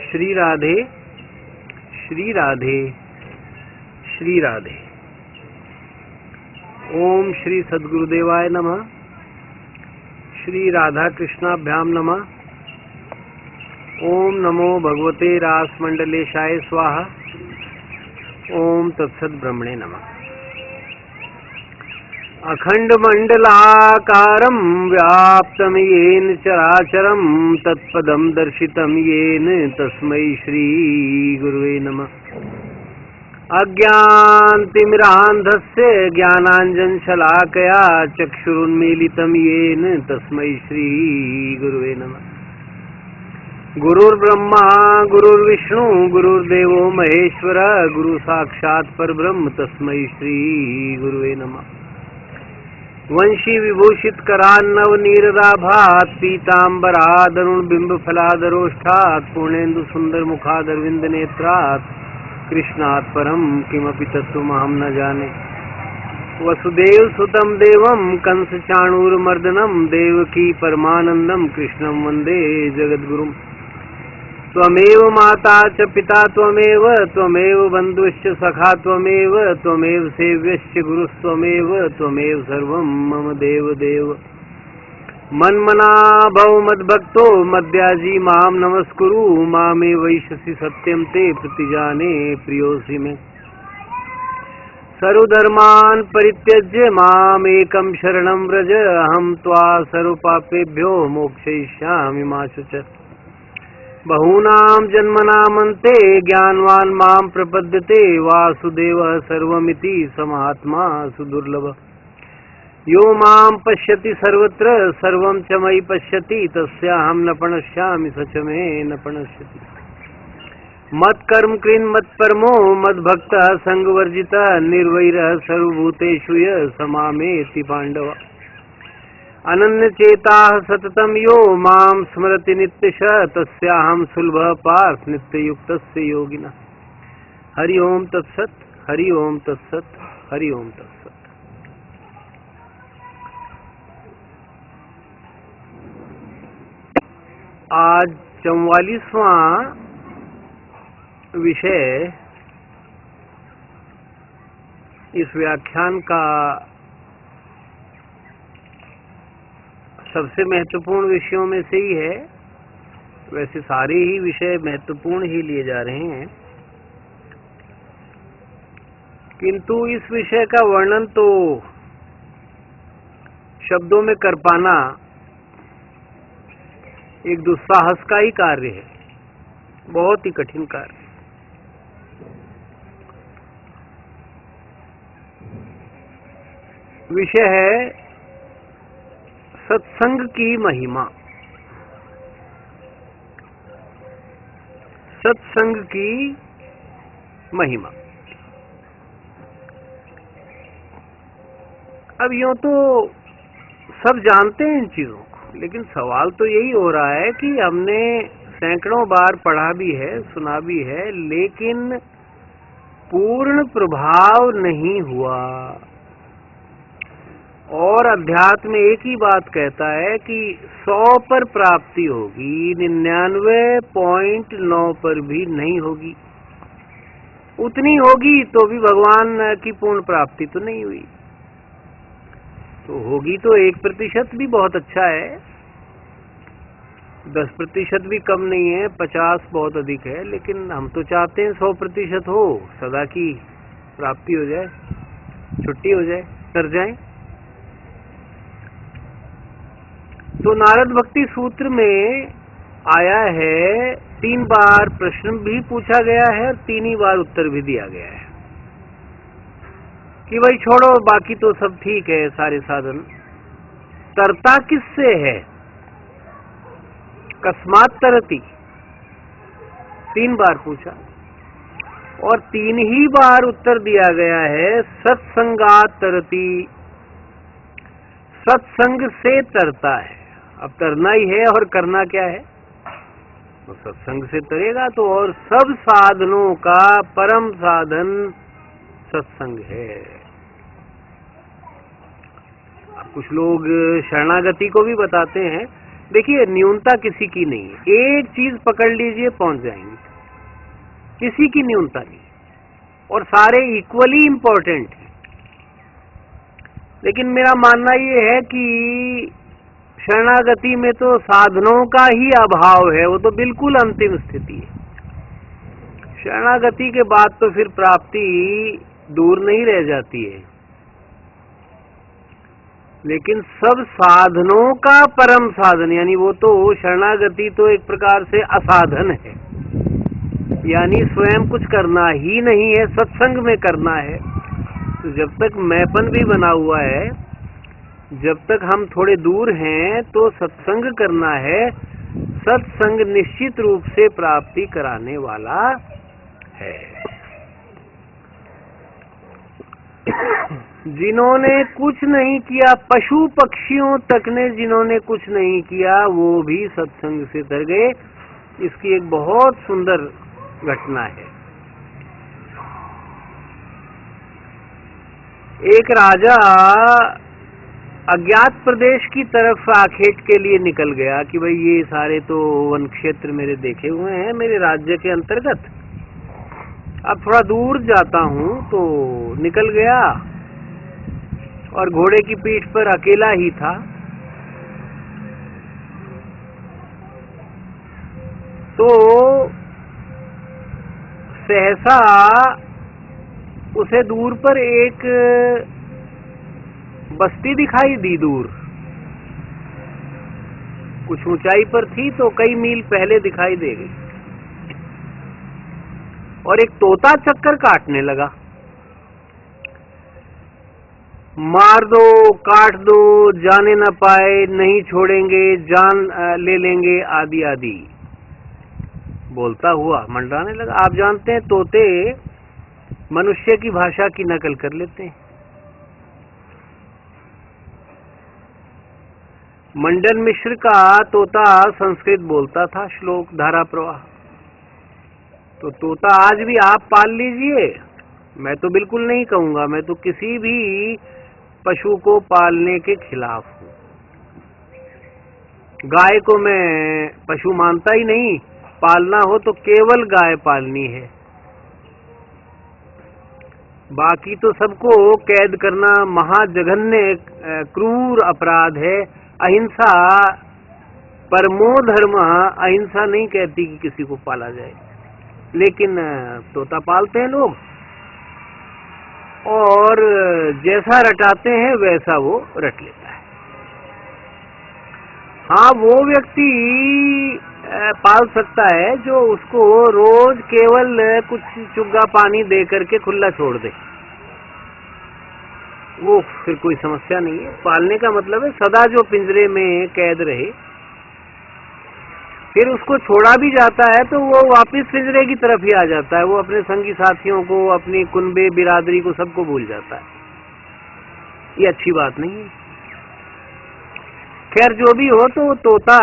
श्री राधे, श्री राधे, श्री राधे। ओम श्री सद्गुरुदेवाय नमः। श्री राधा कृष्णाभ्याम नमः। ओम नमो भगवते रासमंडलेशाय स्वाहा। ओम तत्सत् ब्रह्मणे नमः। अखंड मंडलाकारं व्याप्तं येन चराचरं तत्पदं दर्शितं येन तस्मै श्री गुरुवे नमः। अज्ञानतिमिरान्धस्य ज्ञानाञ्जनशलाकया चक्षुरुन्मीलितं येन तस्मै श्री गुरुवे नमः। गुरुर्ब्रह्मा गुरुर्विष्णु गुरुर्देवो महेश्वर गुरु साक्षात् परब्रह्म तस्मै श्री गुरुवे नमः। वंशी विभूषित करान्नव नीरदाभात पीतांबरादरुण बिंब फलादरोष्ठात् पूर्णेन्दु सुंदर मुखादरविंद नेत्रात् कृष्णात् परम किमपि तत्त्वमहं न जाने। वसुदेव सुतं देवं कंस चाणूरमर्दनं देवकी परमानंदं कृष्णं वंदे जगद्गुरुम्। त्वमेव माता च पिता त्वमेव त्वमेव बन्धुश्च सखा त्वमेव त्वमेव सेव्यश्च गुरुस्त्वमेव त्वमेव सर्वं मम देव देव। मन्मना भव मद्भक्तो मद्याजी मां नमस्कुरु मामे वैश्यसि सत्यं ते प्रतिजाने प्रियोऽसि मे। सर्वधर्मान् परित्यज्य मामेकं शरणं व्रज अहं त्वा सर्वपापेभ्यो मोक्षयिष्यामि मा शुचः। बहूनां जन्मनामन्ते ज्ञानवान् मां प्रपद्यते वासुदेवः सर्वमिति समात्मा सुदुर्लभः। यो मां पश्यति सर्वत्र सर्वं च मयि पश्यति तस्याहं न प्रणश्यामि स च मे न प्रणश्यति। मत्कर्म कृन् मत्परमो मद्भक्तः संगवर्जितः निर्वैरः सर्वभूतेषु यः समामेति पाण्डव। अनन्यचेताः सततं यो मां स्मरति नित्यशः तस्याहं सुलभः पार्थ नित्ययुक्तस्य योगिनः। हरि ओम तत्सत्, हरि ओम तत्सत्, हरि ओम तत्सत्। आज 44वां विषय इस व्याख्यान का सबसे महत्वपूर्ण विषयों में से ही है। वैसे सारे ही विषय महत्वपूर्ण ही लिए जा रहे हैं, किंतु इस विषय का वर्णन तो शब्दों में कर पाना एक दुस्साहस का ही कार्य है, बहुत ही कठिन कार्य। विषय है सत्संग की महिमा। सत्संग की महिमा। अब यूं तो सब जानते हैं इन चीजों को, लेकिन सवाल तो यही हो रहा है कि हमने सैकड़ों बार पढ़ा भी है, सुना भी है, लेकिन पूर्ण प्रभाव नहीं हुआ। और अध्यात्म एक ही बात कहता है कि 100 पर प्राप्ति होगी, 99.9 पर भी नहीं होगी। उतनी होगी तो भी भगवान की पूर्ण प्राप्ति तो नहीं हुई। तो होगी तो 1% भी बहुत अच्छा है, 10% भी कम नहीं है, 50 बहुत अधिक है, लेकिन हम तो चाहते हैं 100% हो, सदा की प्राप्ति हो जाए, छुट्टी हो जाए, कर जाए। तो नारद भक्ति सूत्र में आया है, 3 बार प्रश्न भी पूछा गया है और 3 ही बार उत्तर भी दिया गया है कि भाई छोड़ो, बाकी तो सब ठीक है, सारे साधन। तरता किससे है? कस्मात् तरति, 3 बार पूछा और 3 ही बार उत्तर दिया गया है, सत्संगात् तरति, सत्संग से तरता है। अब तरना ही है और करना क्या है? तो सत्संग से तरेगा तो। और सब साधनों का परम साधन सत्संग है। अब कुछ लोग शरणागति को भी बताते हैं देखिए, न्यूनता किसी की नहीं है, एक चीज पकड़ लीजिए पहुंच जाएंगे, किसी की न्यूनता नहीं, और सारे इक्वली इंपॉर्टेंट हैं। लेकिन मेरा मानना ये है कि शरणागति में तो साधनों का ही अभाव है, वो तो बिल्कुल अंतिम स्थिति है। शरणागति के बाद तो फिर प्राप्ति दूर नहीं रह जाती है, लेकिन सब साधनों का परम साधन, यानी वो तो शरणागति तो एक प्रकार से असाधन है, यानी स्वयं कुछ करना ही नहीं है, सत्संग में करना है। तो जब तक मैंपन भी बना हुआ है, जब तक हम थोड़े दूर हैं, तो सत्संग करना है। सत्संग निश्चित रूप से प्राप्ति कराने वाला है। जिन्होंने कुछ नहीं किया, पशु पक्षियों तक ने जिन्होंने कुछ नहीं किया, वो भी सत्संग से तर गए। इसकी एक बहुत सुंदर घटना है। एक राजा अज्ञात प्रदेश की तरफ आखेट के लिए निकल गया कि भाई ये सारे तो वन क्षेत्र मेरे देखे हुए हैं, मेरे राज्य के अंतर्गत, अब थोड़ा दूर जाता हूं। तो निकल गया और घोड़े की पीठ पर अकेला ही था। तो सहसा उसे दूर पर एक बस्ती दिखाई दी। दूर कुछ ऊंचाई पर थी, तो कई मील पहले दिखाई दे गई, और एक तोता चक्कर काटने लगा। मार दो, काट दो, जाने न पाए, नहीं छोड़ेंगे, जान ले लेंगे, आदि आदि बोलता हुआ मंडराने लगा। आप जानते हैं, तोते मनुष्य की भाषा की नकल कर लेते हैं। मंडन मिश्र का तोता संस्कृत बोलता था, श्लोक धारा प्रवाह। तो तोता आज भी आप पाल लीजिए, मैं तो बिल्कुल नहीं कहूंगा, मैं तो किसी भी पशु को पालने के खिलाफ हूं। गाय को मैं पशु मानता ही नहीं, पालना हो तो केवल गाय पालनी है, बाकी तो सबको कैद करना महाजघन्य क्रूर अपराध है। अहिंसा परमो धर्म, अहिंसा नहीं कहती कि किसी को पाला जाए, लेकिन तोता पालते हैं लोग, और जैसा रटाते हैं वैसा वो रट लेता है। हाँ, वो व्यक्ति पाल सकता है जो उसको रोज केवल कुछ चुग्गा पानी दे करके खुला छोड़ दे, वो फिर कोई समस्या नहीं है। पालने का मतलब है सदा जो पिंजरे में कैद रहे, फिर उसको छोड़ा भी जाता है तो वो वापस पिंजरे की तरफ ही आ जाता है, वो अपने संगी साथियों को, अपनी कुनबे बिरादरी को, सबको भूल जाता है। ये अच्छी बात नहीं है। खैर, जो भी हो, तो तोता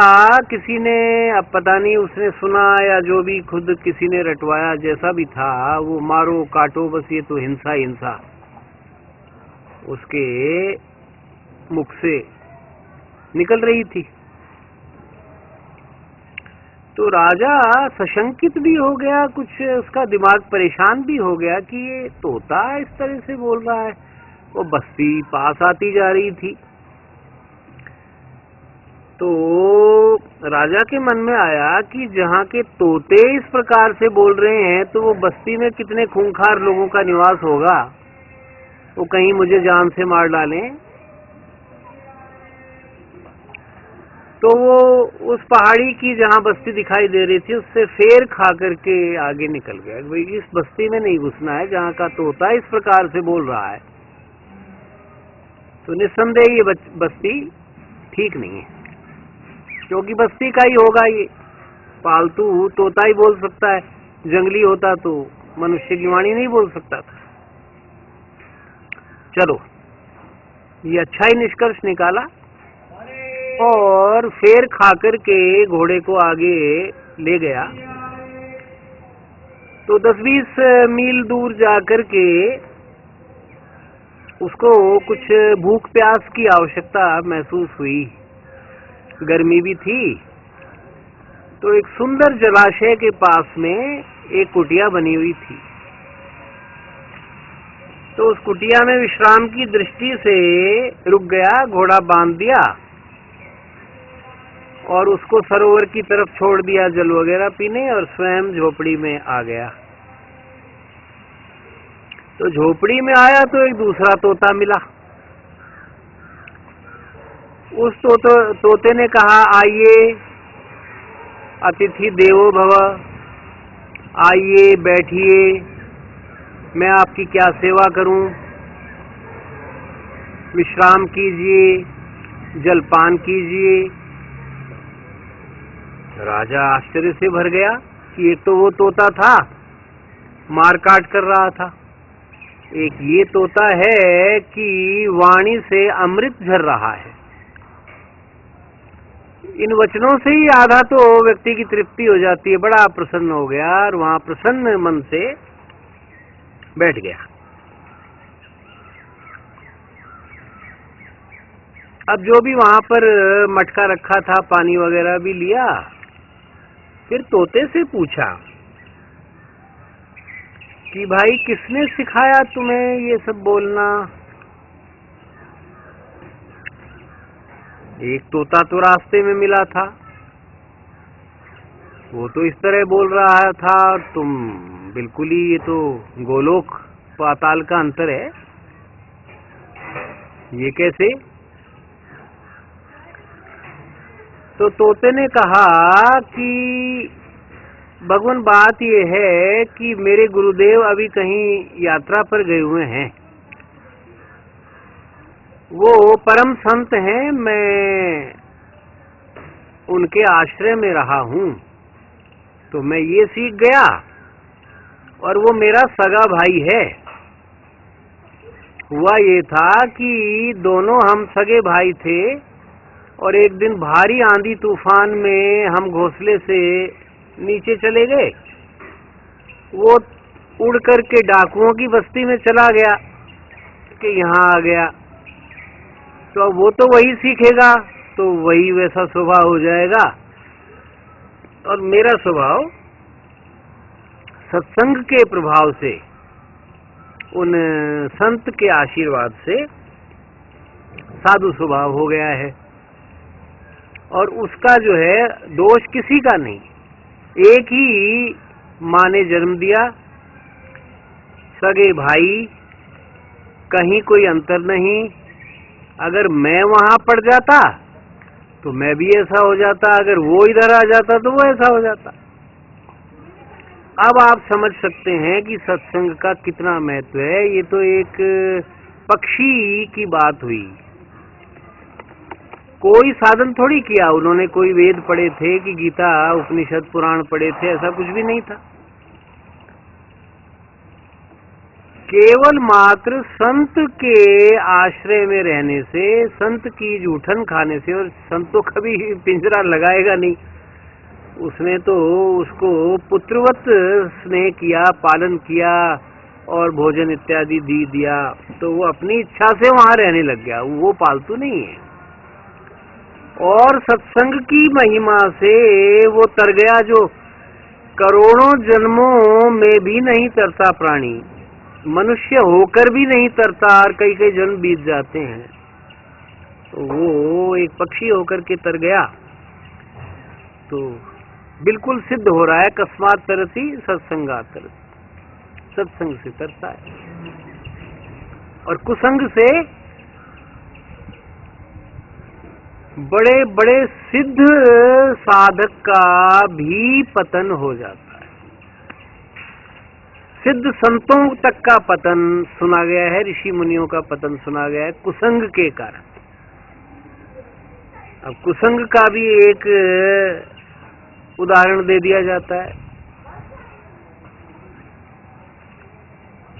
किसी ने, अब पता नहीं उसने सुना या जो भी खुद किसी ने रटवाया, जैसा भी था, वो मारो काटो, बस ये तो हिंसा हिंसा उसके मुख से निकल रही थी। तो राजा सशंकित भी हो गया, कुछ उसका दिमाग परेशान भी हो गया कि ये तोता इस तरह से बोल रहा है। वो बस्ती पास आती जा रही थी, तो राजा के मन में आया कि जहाँ के तोते इस प्रकार से बोल रहे हैं, तो वो बस्ती में कितने खूंखार लोगों का निवास होगा, वो कहीं मुझे जान से मार डालें। तो वो उस पहाड़ी की जहाँ बस्ती दिखाई दे रही थी, उससे फेर खा करके आगे निकल गया। भाई, इस बस्ती में नहीं घुसना है जहाँ का तोता इस प्रकार से बोल रहा है। तो निस्संदेह ये बस्ती ठीक नहीं है, क्योंकि बस्ती का ही होगा ये, पालतू तोता ही बोल सकता है, जंगली होता तो मनुष्य की वाणी नहीं बोल सकता था। चलो, ये अच्छा ही निष्कर्ष निकाला, और फेर खाकर के घोड़े को आगे ले गया। तो 10-20 मील दूर जाकर के उसको कुछ भूख प्यास की आवश्यकता महसूस हुई। गर्मी भी थी, तो एक सुंदर जलाशय के पास में एक कुटिया बनी हुई थी। तो उस कुटिया में विश्राम की दृष्टि से रुक गया, घोड़ा बांध दिया और उसको सरोवर की तरफ छोड़ दिया जल वगैरह पीने, और स्वयं झोपड़ी में आ गया। तो झोपड़ी में आया तो एक दूसरा तोता मिला। उस तोते ने कहा, आइए अतिथि देवो भव, आइए बैठिए, मैं आपकी क्या सेवा करूं, विश्राम कीजिए, जलपान कीजिए। राजा आश्चर्य से भर गया कि एक तो वो तोता था, मार काट कर रहा था, एक ये तोता है कि वाणी से अमृत झर रहा है। इन वचनों से ही आधा तो व्यक्ति की तृप्ति हो जाती है। बड़ा प्रसन्न हो गया और वहां प्रसन्न मन से बैठ गया। अब जो भी वहां पर मटका रखा था, पानी वगैरह भी लिया, फिर तोते से पूछा कि भाई किसने सिखाया तुम्हें ये सब बोलना? एक तोता तो रास्ते में मिला था, वो तो इस तरह बोल रहा था, और तुम बिल्कुल ही, ये तो गोलोक पाताल का अंतर है, ये कैसे? तो तोते ने कहा कि भगवान, बात ये है कि मेरे गुरुदेव अभी कहीं यात्रा पर गए हुए हैं, वो परम संत हैं, मैं उनके आश्रय में रहा हूं, तो मैं ये सीख गया, और वो मेरा सगा भाई है। हुआ ये था कि दोनों हम सगे भाई थे, और एक दिन भारी आंधी तूफान में हम घोंसले से नीचे चले गए। वो उड़ करके डाकुओं की बस्ती में चला गया कि यहाँ आ गया, तो वो तो वही सीखेगा, तो वही वैसा स्वभाव हो जाएगा। और मेरा स्वभाव सत्संग के प्रभाव से, उन संत के आशीर्वाद से साधु स्वभाव हो गया है, और उसका जो है दोष किसी का नहीं। एक ही माँ ने जन्म दिया, सगे भाई, कहीं कोई अंतर नहीं। अगर मैं वहां पड़ जाता तो मैं भी ऐसा हो जाता, अगर वो इधर आ जाता तो वो ऐसा हो जाता। अब आप समझ सकते हैं कि सत्संग का कितना महत्व है। ये तो एक पक्षी की बात हुई, कोई साधन थोड़ी किया उन्होंने, कोई वेद पढ़े थे कि गीता उपनिषद पुराण पढ़े थे, ऐसा कुछ भी नहीं था। केवल मात्र संत के आश्रय में रहने से, संत की जूठन खाने से, और संत तो कभी पिंजरा लगाएगा नहीं, उसने तो उसको पुत्रवत स्नेह किया, पालन किया और भोजन इत्यादि दिया, तो वो अपनी इच्छा से वहां रहने लग गया, वो पालतू नहीं है। और सत्संग की महिमा से वो तर गया जो करोड़ों जन्मों में भी नहीं तरता प्राणी, मनुष्य होकर भी नहीं तरता, और कई कई जन्म बीत जाते हैं, तो वो एक पक्षी होकर के तर गया। तो बिल्कुल सिद्ध हो रहा है, कस्मात तरसी सत्संगात तरसी, सत्संग से तरता है। और कुसंग से बड़े बड़े सिद्ध साधक का भी पतन हो जाता है, सिद्ध संतों तक का पतन सुना गया है, ऋषि मुनियों का पतन सुना गया है कुसंग के कारण। अब कुसंग का भी एक उदाहरण दे दिया जाता है।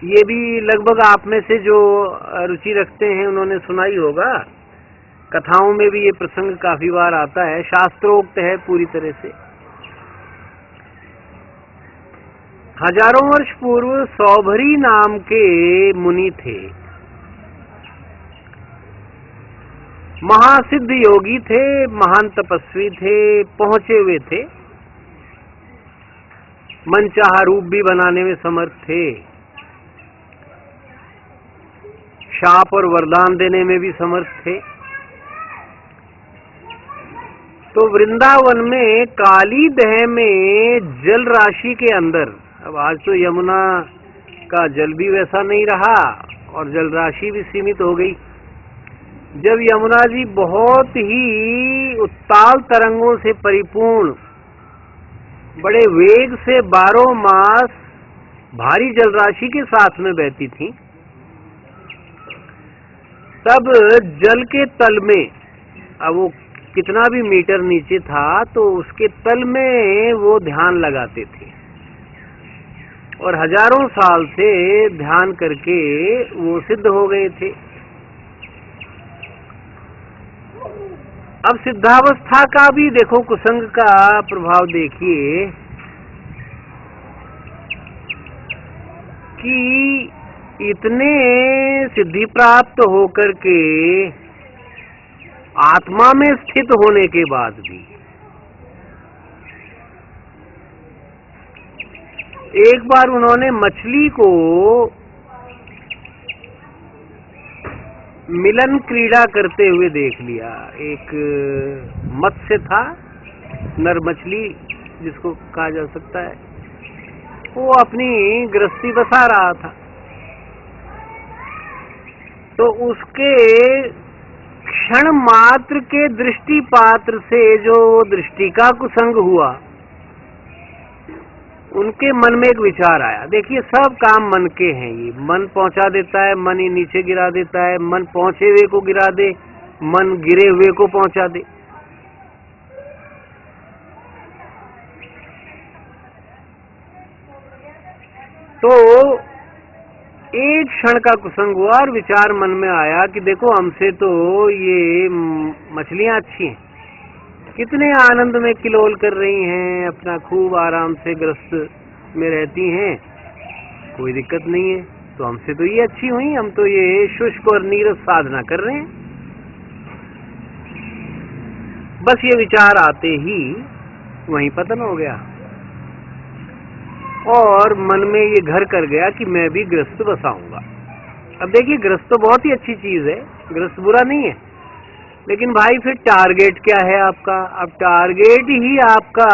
ये भी लगभग आप में से जो रुचि रखते हैं उन्होंने सुना ही होगा, कथाओं में भी ये प्रसंग काफी बार आता है, शास्त्रोक्त है पूरी तरह से। हजारों वर्ष पूर्व सौभरी नाम के मुनि थे। महासिद्ध योगी थे, महान तपस्वी थे, पहुंचे हुए थे, मनचाहा रूप भी बनाने में समर्थ थे, शाप और वरदान देने में भी समर्थ थे। तो वृंदावन में काली दह में जल राशि के अंदर, अब आज तो यमुना का जल भी वैसा नहीं रहा और जल राशि भी सीमित हो गई। जब यमुना जी बहुत ही उत्ताल तरंगों से परिपूर्ण, बड़े वेग से 12 मास भारी जल राशि के साथ में बहती थी, तब जल के तल में, अब वो कितना भी मीटर नीचे था तो उसके तल में वो ध्यान लगाते थे और हजारों साल से ध्यान करके वो सिद्ध हो गए थे। अब सिद्धावस्था का भी देखो, कुसंग का प्रभाव देखिए कि इतने सिद्धि प्राप्त होकर के आत्मा में स्थित होने के बाद भी एक बार उन्होंने मछली को मिलन क्रीड़ा करते हुए देख लिया। एक मत्स्य था, नर मछली जिसको कहा जा सकता है, वो अपनी गृहस्थी बसा रहा था। तो उसके क्षण मात्र के दृष्टि पात्र से जो दृष्टि का कुसंग हुआ, उनके मन में एक विचार आया। देखिए, सब काम मन के हैं, ये मन पहुंचा देता है, मन ही नीचे गिरा देता है, मन पहुंचे हुए को गिरा दे, मन गिरे हुए को पहुंचा दे। तो एक क्षण का कुसंग हुआ और विचार मन में आया कि देखो, हमसे तो ये मछलियां अच्छी हैं, कितने आनंद में किलोल कर रही हैं, अपना खूब आराम से गृहस्थ में रहती हैं, कोई दिक्कत नहीं है, तो हमसे तो ये अच्छी हुई, हम तो ये शुष्क और नीरस साधना कर रहे हैं। बस ये विचार आते ही वहीं पतन हो गया और मन में ये घर कर गया कि मैं भी गृहस्थ बसाऊंगा। अब देखिए, गृहस्थ तो बहुत ही अच्छी चीज है, गृहस्थ बुरा नहीं है, लेकिन भाई फिर टारगेट क्या है आपका? अब टारगेट ही आपका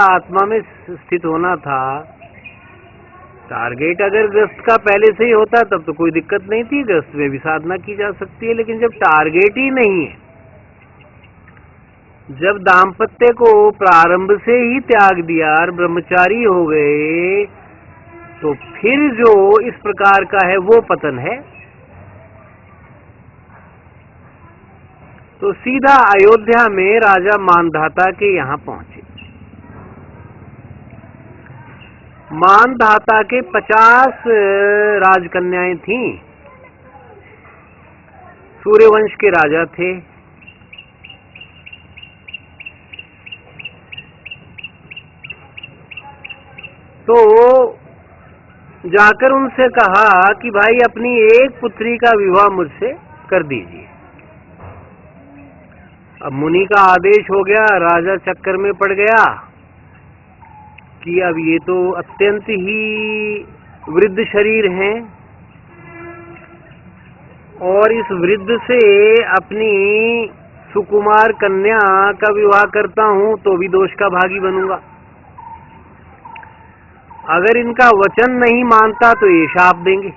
आत्मा में स्थित होना था। टारगेट अगर गृहस्थ का पहले से ही होता तब तो कोई दिक्कत नहीं थी, गृहस्थ में भी साधना की जा सकती है। लेकिन जब टारगेट ही नहीं है, जब दाम्पत्य को प्रारंभ से ही त्याग दिया और ब्रह्मचारी हो गए, तो फिर जो इस प्रकार का है वो पतन है। तो सीधा अयोध्या में राजा मानधाता के यहां पहुंचे। मानधाता के 50 राजकन्याएं थीं, सूर्यवंश के राजा थे। तो जाकर उनसे कहा कि भाई, अपनी एक पुत्री का विवाह मुझसे कर दीजिए। अब मुनि का आदेश हो गया, राजा चक्कर में पड़ गया कि अब ये तो अत्यंत ही वृद्ध शरीर हैं और इस वृद्ध से अपनी सुकुमार कन्या का विवाह करता हूं तो भी दोष का भागी बनूंगा। अगर इनका वचन नहीं मानता तो ये शाप देंगे,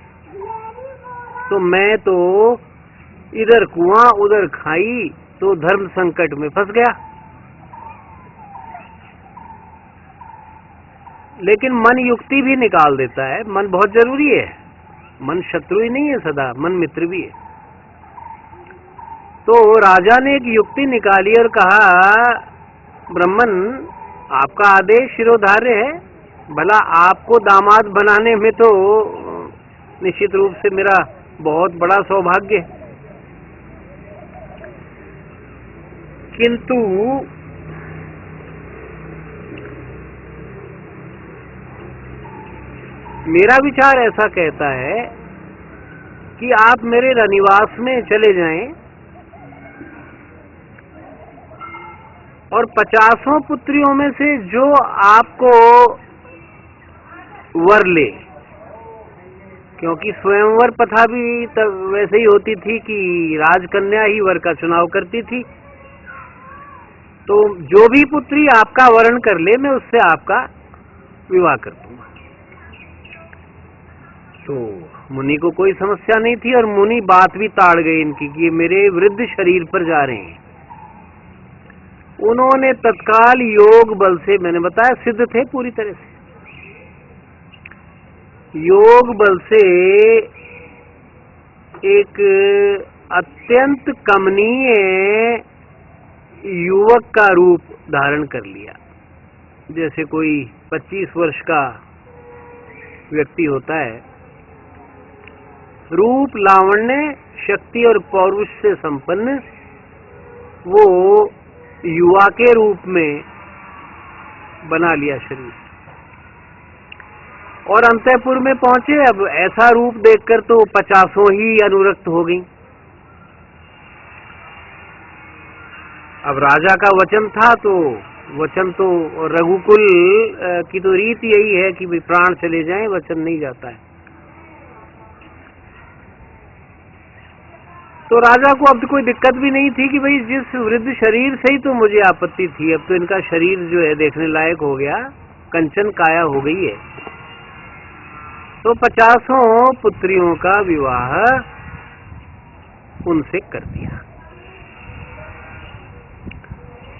तो मैं तो इधर कुआं उधर खाई, तो धर्म संकट में फंस गया। लेकिन मन युक्ति भी निकाल देता है, मन बहुत जरूरी है, मन शत्रु ही नहीं है सदा, मन मित्र भी है। तो राजा ने एक युक्ति निकाली और कहा, ब्राह्मण, आपका आदेश शिरोधार्य है, भला आपको दामाद बनाने में तो निश्चित रूप से मेरा बहुत बड़ा सौभाग्य है, किंतु मेरा विचार ऐसा कहता है कि आप मेरे रनिवास में चले जाएं और 50 पुत्रियों में से जो आपको वर ले, क्योंकि स्वयंवर प्रथा भी तब वैसे ही होती थी कि राजकन्या ही वर का चुनाव करती थी, तो जो भी पुत्री आपका वरण कर ले मैं उससे आपका विवाह कर दूंगा। तो मुनि को कोई समस्या नहीं थी, और मुनि बात भी ताड़ गई इनकी कि ये मेरे वृद्ध शरीर पर जा रहे हैं। उन्होंने तत्काल योग बल से, मैंने बताया सिद्ध थे पूरी तरह से, योग बल से एक अत्यंत कमनीय युवक का रूप धारण कर लिया। जैसे कोई 25 वर्ष का व्यक्ति होता है, रूप लावण्य शक्ति और पौरुष से संपन्न, वो युवा के रूप में बना लिया शरीर, और अंतःपुर में पहुंचे। अब ऐसा रूप देखकर तो 50 ही अनुरक्त हो गई। अब राजा का वचन था, तो वचन तो रघुकुल की तो रीत यही है कि प्राण चले जाएं, वचन नहीं जाता है। तो राजा को अब तो कोई दिक्कत भी नहीं थी कि भाई जिस वृद्ध शरीर से ही तो मुझे आपत्ति थी, अब तो इनका शरीर जो है देखने लायक हो गया, कंचन काया हो गई है। तो 50 पुत्रियों का विवाह उनसे कर दिया,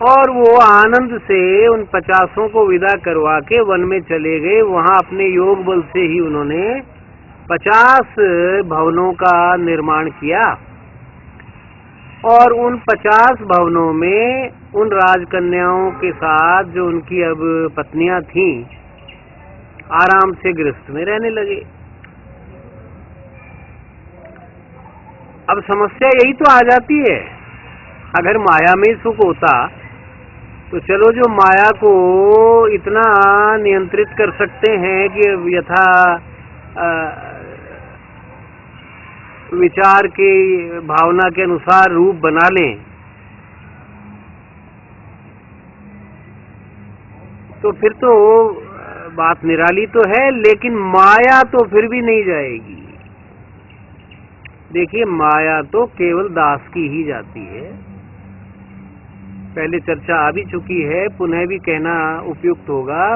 और वो आनंद से उन 50 को विदा करवा के वन में चले गए। वहां अपने योग बल से ही उन्होंने 50 भवनों का निर्माण किया, और उन 50 भवनों में उन राजकन्याओं के साथ जो उनकी अब पत्नियां थीं, आराम से गृहस्थ में रहने लगे। अब समस्या यही तो आ जाती है, अगर माया में सुख होता तो चलो, जो माया को इतना नियंत्रित कर सकते हैं कि यथा विचार के भावना के अनुसार रूप बना लें, तो फिर तो बात निराली तो है, लेकिन माया तो फिर भी नहीं जाएगी। देखिए, माया तो केवल दास की ही जाती है। पहले चर्चा आ भी चुकी है, पुनः भी कहना उपयुक्त होगा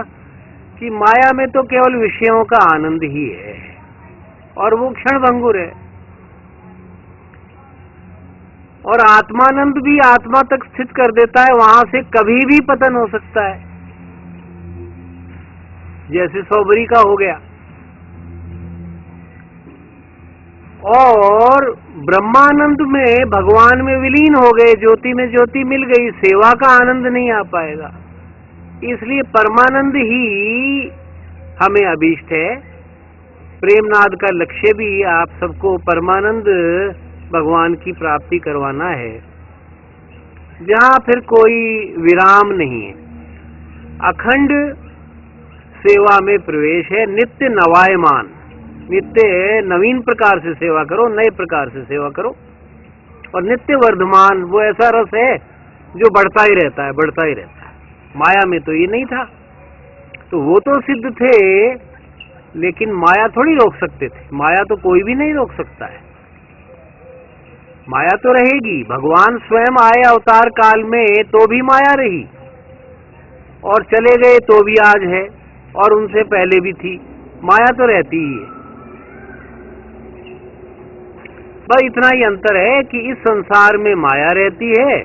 कि माया में तो केवल विषयों का आनंद ही है, और वो क्षणभंगुर है। और आत्मानंद भी आत्मा तक स्थित कर देता है, वहां से कभी भी पतन हो सकता है, जैसे सौबरी का हो गया। और ब्रह्मानंद में भगवान में विलीन हो गए, ज्योति में ज्योति मिल गई, सेवा का आनंद नहीं आ पाएगा। इसलिए परमानंद ही हमें अभीष्ट है। प्रेमनाद का लक्ष्य भी आप सबको परमानंद भगवान की प्राप्ति करवाना है, जहां फिर कोई विराम नहीं है, अखंड सेवा में प्रवेश है, नित्य नवायमान, नित्य नवीन प्रकार से सेवा करो, नए प्रकार से सेवा करो। और नित्य वर्धमान वो ऐसा रस है जो बढ़ता ही रहता है, बढ़ता ही रहता है। माया में तो ये नहीं था। तो वो तो सिद्ध थे, लेकिन माया थोड़ी रोक सकते थे। माया तो कोई भी नहीं रोक सकता है, माया तो रहेगी। भगवान स्वयं आए अवतार काल में तो भी माया रही, और चले गए तो भी आज है, और उनसे पहले भी थी। माया तो रहती ही है। बस इतना ही अंतर है कि इस संसार में माया रहती है,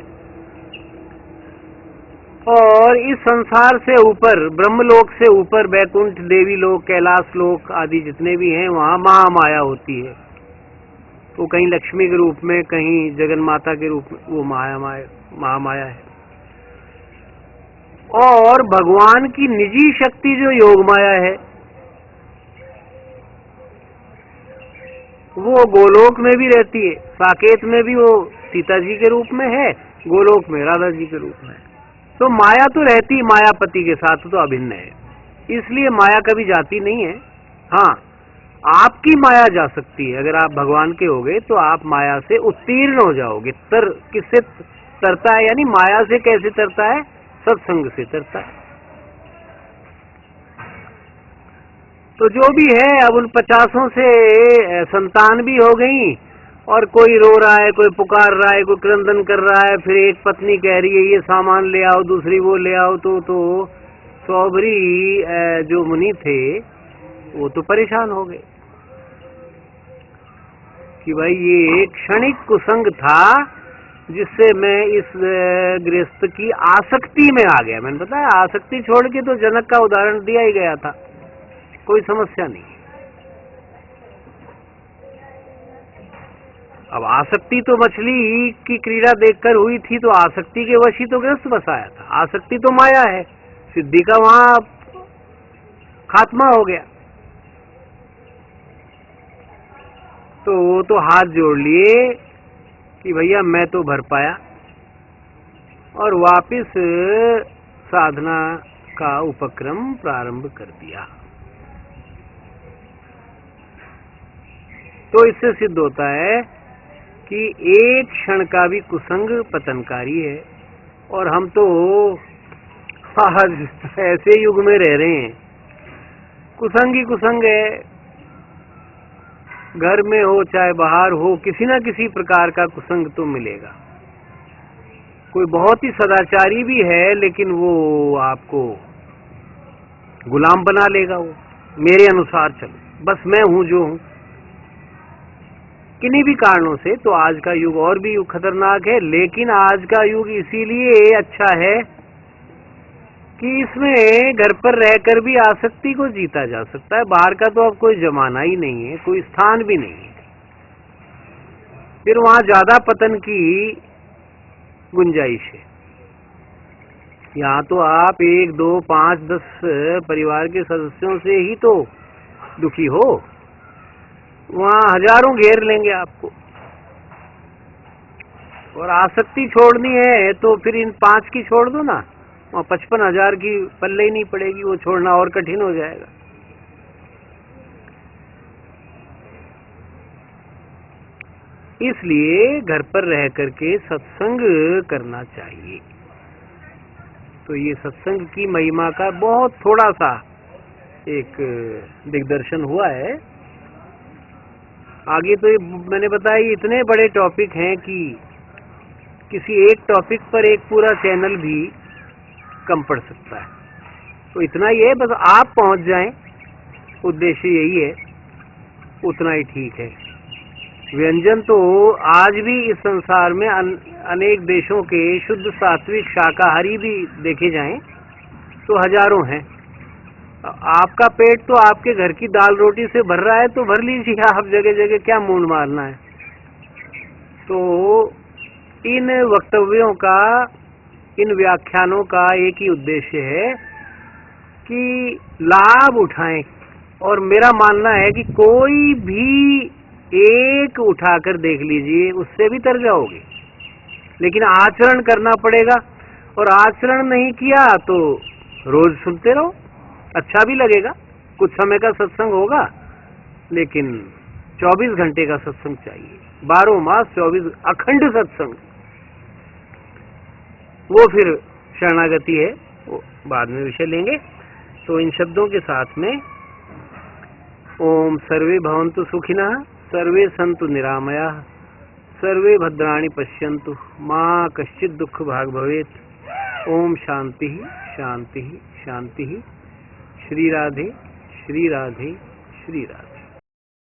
और इस संसार से ऊपर, ब्रह्मलोक से ऊपर, बैकुंठ, देवी लोक, कैलाश लोक आदि जितने भी हैं, वहां महामाया होती है। वो कहीं लक्ष्मी के रूप में, कहीं जगन माता के रूप में, वो महामाया है। और भगवान की निजी शक्ति जो योग माया है, वो गोलोक में भी रहती है। साकेत में भी वो सीता जी के रूप में है, गोलोक में राधा जी के रूप में। तो माया तो रहती, मायापति के साथ तो अभिन्न है, इसलिए माया कभी जाती नहीं है। हाँ, आपकी माया जा सकती है। अगर आप भगवान के हो गए तो आप माया से उत्तीर्ण हो जाओगे। किससे तरता है, यानी माया से कैसे तरता है? सत्संग से तरता है। तो जो भी है, अब उन 50 से संतान भी हो गई, और कोई रो रहा है, कोई पुकार रहा है, कोई क्रंदन कर रहा है, फिर एक पत्नी कह रही है ये सामान ले आओ, दूसरी वो ले आओ, तो सौभरी जो मुनि थे वो तो परेशान हो गए कि भाई ये क्षणिक कुसंग था जिससे मैं इस गृहस्थ की आसक्ति में आ गया। मैंने बताया आसक्ति छोड़ के तो जनक का उदाहरण दिया ही गया था, कोई समस्या नहीं। अब आसक्ति तो मछली की क्रीड़ा देखकर हुई थी, तो आसक्ति के वश ही तो गृहस्थ बसाया था। आसक्ति तो माया है, सिद्धि का वहां खात्मा हो गया। तो वो तो हाथ जोड़ लिए कि भैया मैं तो भर पाया, और वापिस साधना का उपक्रम प्रारंभ कर दिया। तो इससे सिद्ध होता है कि एक क्षण का भी कुसंग पतनकारी है, और हम तो आज ऐसे युग में रह रहे हैं, कुसंग ही कुसंग है। घर में हो चाहे बाहर हो, किसी न किसी प्रकार का कुसंग तो मिलेगा। कोई बहुत ही सदाचारी भी है, लेकिन वो आपको गुलाम बना लेगा, वो मेरे अनुसार चलो, बस मैं हूं जो हूं। किन्हीं भी कारणों से तो आज का युग और भी खतरनाक है, लेकिन आज का युग इसीलिए अच्छा है कि इसमें घर पर रहकर भी आसक्ति को जीता जा सकता है। बाहर का तो अब कोई जमाना ही नहीं है, कोई स्थान भी नहीं है, फिर वहां ज्यादा पतन की गुंजाइश है। यहाँ तो आप 1, 2, 5, 10 परिवार के सदस्यों से ही तो दुखी हो, वहां हजारों घेर लेंगे आपको। और आसक्ति छोड़नी है तो फिर इन 5 की छोड़ दो ना, वहां 55,000 की पल्ले ही नहीं पड़ेगी, वो छोड़ना और कठिन हो जाएगा। इसलिए घर पर रह करके सत्संग करना चाहिए। तो ये सत्संग की महिमा का बहुत थोड़ा सा एक दिग्दर्शन हुआ है। आगे तो मैंने बताया इतने बड़े टॉपिक हैं कि किसी एक टॉपिक पर एक पूरा चैनल भी कम पड़ सकता है। तो इतना ही है, बस आप पहुंच जाएं, उद्देश्य यही है, उतना ही ठीक है। व्यंजन तो आज भी इस संसार में अनेक देशों के शुद्ध सात्विक शाकाहारी भी देखे जाएं तो हजारों हैं। आपका पेट तो आपके घर की दाल रोटी से भर रहा है, तो भर लीजिए, आप जगह जगह क्या मूंड मारना है। तो इन वक्तव्यों का, इन व्याख्यानों का एक ही उद्देश्य है कि लाभ उठाएं। और मेरा मानना है कि कोई भी एक उठाकर देख लीजिए, उससे भी तर जाओगे, लेकिन आचरण करना पड़ेगा। और आचरण नहीं किया तो रोज सुनते रहो, अच्छा भी लगेगा, कुछ समय का सत्संग होगा, लेकिन 24 घंटे का सत्संग चाहिए, 12 मास 24 अखंड सत्संग। वो फिर शरणागति है, वो बाद में विषय लेंगे। तो इन शब्दों के साथ में ओम सर्वे भवन्तु सुखिनः, सर्वे सन्तु निरामयाः, सर्वे भद्राणि पश्यन्तु, मां कश्चित् दुःख भाग् भवेत्। ओम शांति शांति शांति। श्री राधे श्री राधे श्री राधे।